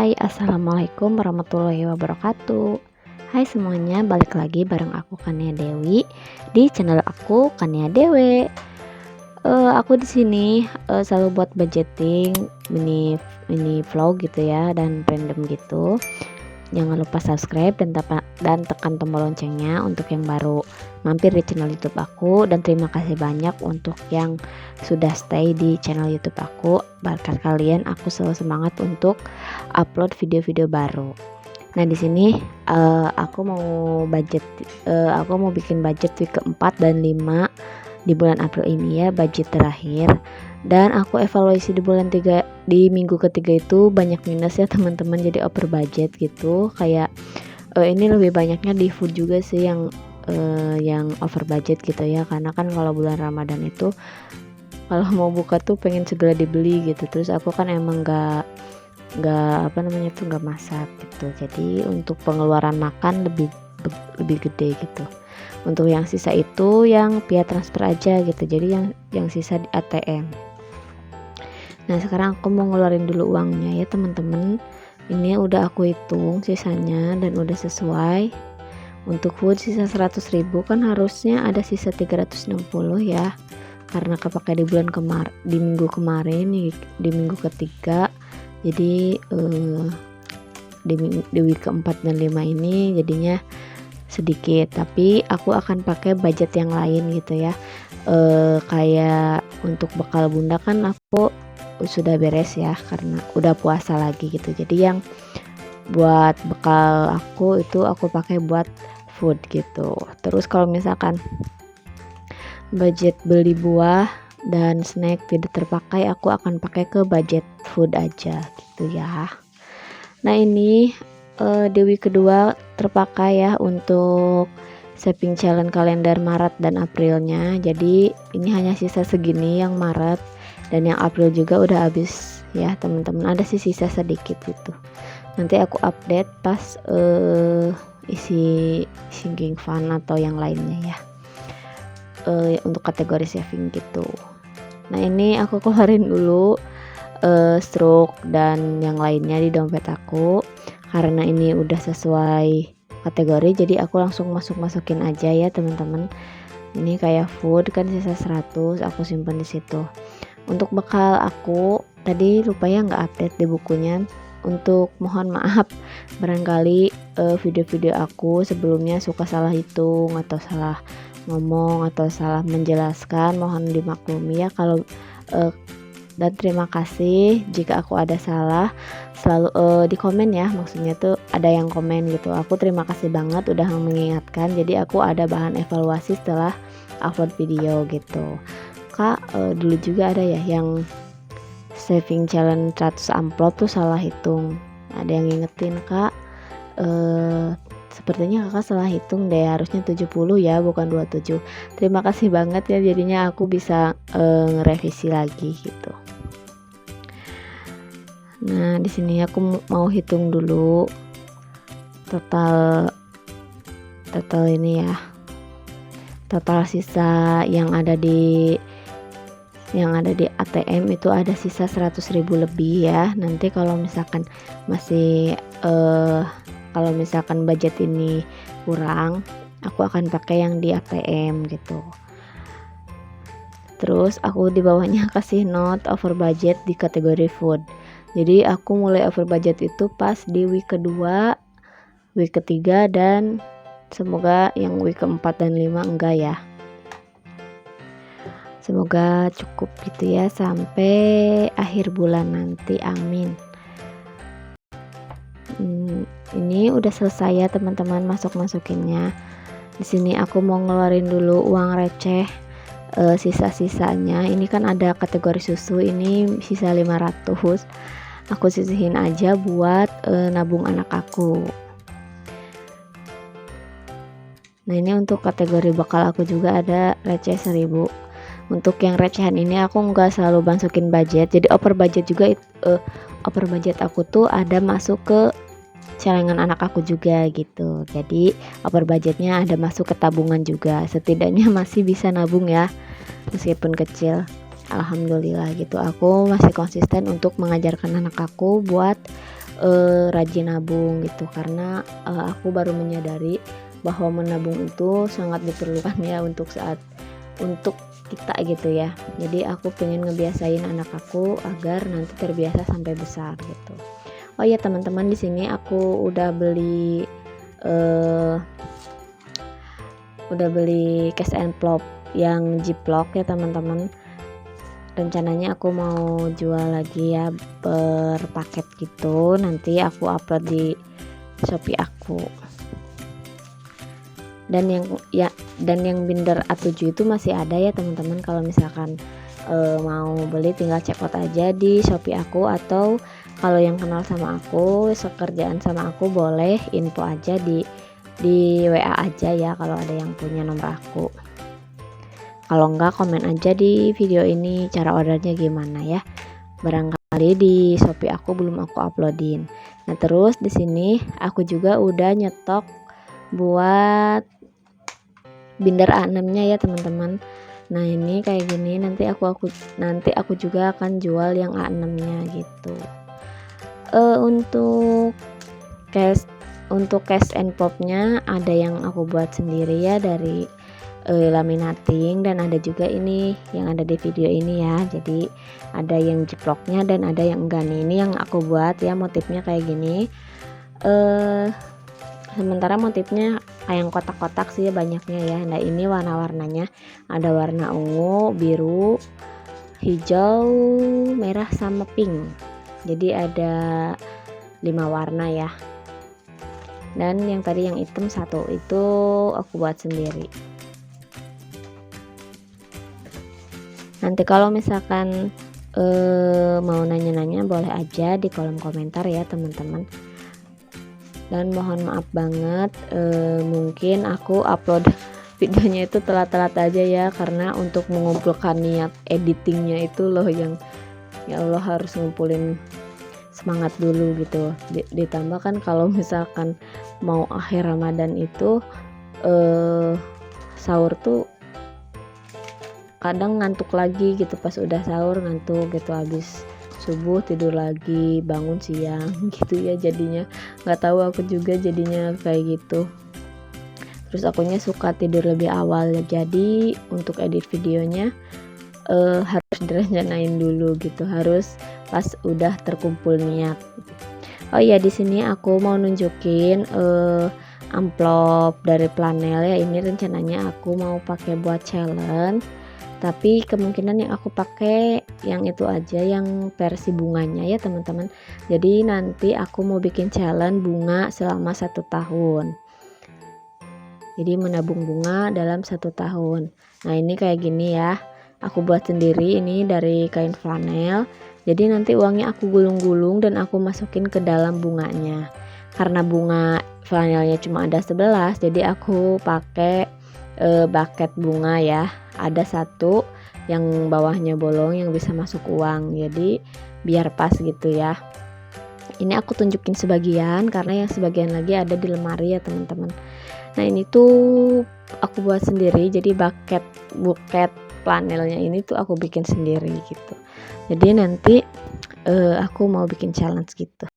Hai, assalamualaikum warahmatullahi wabarakatuh. Hai semuanya, balik lagi bareng aku Kania Dewi di channel aku Kania Dewe. Aku di sini selalu buat budgeting mini vlog gitu ya dan random gitu. Jangan lupa subscribe dan tekan tombol loncengnya untuk yang baru mampir di channel YouTube aku, dan terima kasih banyak untuk yang sudah stay di channel YouTube aku. Berkat kalian aku selalu semangat untuk upload video-video baru. Nah, di sini aku mau bikin budget week keempat dan 5 di bulan April ini ya, budget terakhir. Dan aku evaluasi di minggu ketiga itu banyak minus ya teman-teman, jadi over budget gitu. Kayak ini lebih banyaknya di food juga sih yang over budget gitu ya, karena kan kalau bulan Ramadan itu kalau mau buka tuh pengen segera dibeli gitu. Terus aku kan emang nggak masak gitu, jadi untuk pengeluaran makan lebih gede gitu. Untuk yang sisa itu yang via transfer aja gitu, jadi yang sisa di ATM. Nah, sekarang aku mau ngeluarin dulu uangnya ya teman-teman. Ini udah aku hitung sisanya dan udah sesuai. Untuk food sisa 100.000, kan harusnya ada sisa 360 ya, karena kepakai di minggu kemarin di minggu ketiga. Jadi di week keempat dan 5 ini jadinya sedikit, tapi aku akan pakai budget yang lain gitu ya. Kayak untuk bekal bunda kan aku sudah beres ya karena udah puasa lagi gitu, jadi yang buat bekal aku itu aku pakai buat food gitu. Terus kalau misalkan budget beli buah dan snack tidak terpakai, aku akan pakai ke budget food aja gitu ya. Nah, ini di week kedua terpakai ya untuk saving challenge kalender Maret dan Aprilnya. Jadi ini hanya sisa segini yang Maret, dan yang April juga udah habis ya teman-teman. Ada sih sisa sedikit gitu. Nanti aku update pas isi sinking fund atau yang lainnya ya, untuk kategori saving gitu. Nah, ini aku keluarin dulu stroke dan yang lainnya di dompet aku, karena ini udah sesuai kategori, jadi aku langsung masukin aja ya teman-teman. Ini kayak food kan sisa 100, aku simpan di situ. Untuk bekal aku tadi lupa ya nggak update di bukunya. Untuk mohon maaf barangkali video-video aku sebelumnya suka salah hitung atau salah ngomong atau salah menjelaskan, mohon dimaklumi ya kalau dan terima kasih jika aku ada salah. Selalu di komen ya, maksudnya tuh ada yang komen gitu. Aku terima kasih banget udah mengingatkan, jadi aku ada bahan evaluasi setelah upload video gitu. Kak, dulu juga ada ya yang saving challenge 100 amplop tuh salah hitung. Ada yang ngingetin, Kak, sepertinya kakak salah hitung deh, harusnya 70 ya bukan 27. Terima kasih banget ya, jadinya aku bisa ngerevisi lagi gitu. Nah, di sini aku mau hitung dulu total ini ya. Total sisa yang ada di ATM itu ada sisa 100.000 lebih ya. Nanti kalau misalkan masih kalau misalkan budget ini kurang, aku akan pakai yang di ATM gitu. Terus aku di bawahnya kasih note over budget di kategori food. Jadi aku mulai over budget itu pas di week kedua, week ketiga, dan semoga yang week keempat dan 5 enggak ya. Semoga cukup gitu ya sampai akhir bulan nanti, amin. Ini udah selesai ya teman-teman masukinnya. Di sini aku mau ngeluarin dulu uang receh, sisa-sisanya. Ini kan ada kategori susu, ini sisa 500. Aku sisihin aja buat nabung anak aku. Nah, ini untuk kategori bekal aku juga ada receh 1000. Untuk yang recehan ini aku nggak selalu masukin budget, jadi over budget juga. Over budget aku tuh ada masuk ke celengan anak aku juga gitu. Jadi over budgetnya ada masuk ke tabungan juga, setidaknya masih bisa nabung ya meskipun kecil. Alhamdulillah gitu, aku masih konsisten untuk mengajarkan anak aku buat rajin nabung gitu, karena aku baru menyadari bahwa menabung itu sangat diperlukan ya untuk kita gitu ya. Jadi aku pengen ngebiasain anak aku agar nanti terbiasa sampai besar gitu. Oh ya teman-teman, di sini aku udah beli cash envelope yang Ziploc ya teman-teman. Rencananya aku mau jual lagi ya per paket gitu, nanti aku upload di Shopee aku. Dan yang binder A7 itu masih ada ya teman-teman. Kalau misalkan mau beli tinggal check out aja di Shopee aku, atau kalau yang kenal sama aku, sekerjaan sama aku, boleh info aja di WA aja ya kalau ada yang punya nomor aku. Kalau enggak, komen aja di video ini cara ordernya gimana ya. Barangkali di Shopee aku belum aku uploadin. Nah, terus di sini aku juga udah nyetok buat binder A6-nya ya teman-teman. Nah, ini kayak gini, nanti aku juga akan jual yang A6-nya gitu. Untuk cash envelope-nya ada yang aku buat sendiri ya dari laminating, dan ada juga ini yang ada di video ini ya. Jadi ada yang Ziploc-nya dan ada yang enggak nih. Ini yang aku buat ya, motifnya kayak gini. Sementara motifnya kayak yang kotak-kotak sih banyaknya ya. Nah, ini warna-warnanya ada warna ungu, biru, hijau, merah sama pink. Jadi ada 5 warna ya. Dan yang tadi yang hitam satu itu aku buat sendiri. Nanti kalau misalkan mau nanya-nanya boleh aja di kolom komentar ya teman-teman. Dan mohon maaf banget, mungkin aku upload videonya itu telat-telat aja ya, karena untuk mengumpulkan niat editingnya itu loh yang ya Allah, harus ngumpulin semangat dulu gitu. Ditambah kan kalau misalkan mau akhir Ramadan itu sahur tuh kadang ngantuk lagi gitu, pas udah sahur ngantuk gitu, habis subuh tidur lagi, bangun siang gitu ya. Jadinya nggak tahu aku juga jadinya kayak gitu. Terus akunya suka tidur lebih awal, jadi untuk edit videonya harus direncanain dulu gitu, harus pas udah terkumpul niat. Oh iya, di sini aku mau nunjukin amplop dari Planel ya. Ini rencananya aku mau pakai buat challenge, tapi kemungkinan yang aku pakai yang itu aja, yang versi bunganya ya teman-teman. Jadi nanti aku mau bikin challenge bunga selama 1 tahun. Jadi menabung bunga dalam 1 tahun. Nah, ini kayak gini ya, aku buat sendiri, ini dari kain flanel. Jadi nanti uangnya aku gulung-gulung dan aku masukin ke dalam bunganya. Karena bunga flanelnya cuma ada 11, jadi aku pakai bucket bunga ya. Ada satu yang bawahnya bolong yang bisa masuk uang, jadi biar pas gitu ya. Ini aku tunjukin sebagian karena yang sebagian lagi ada di lemari ya teman-teman. Nah, ini tuh aku buat sendiri, jadi buket planelnya ini tuh aku bikin sendiri gitu. Jadi nanti aku mau bikin challenge gitu.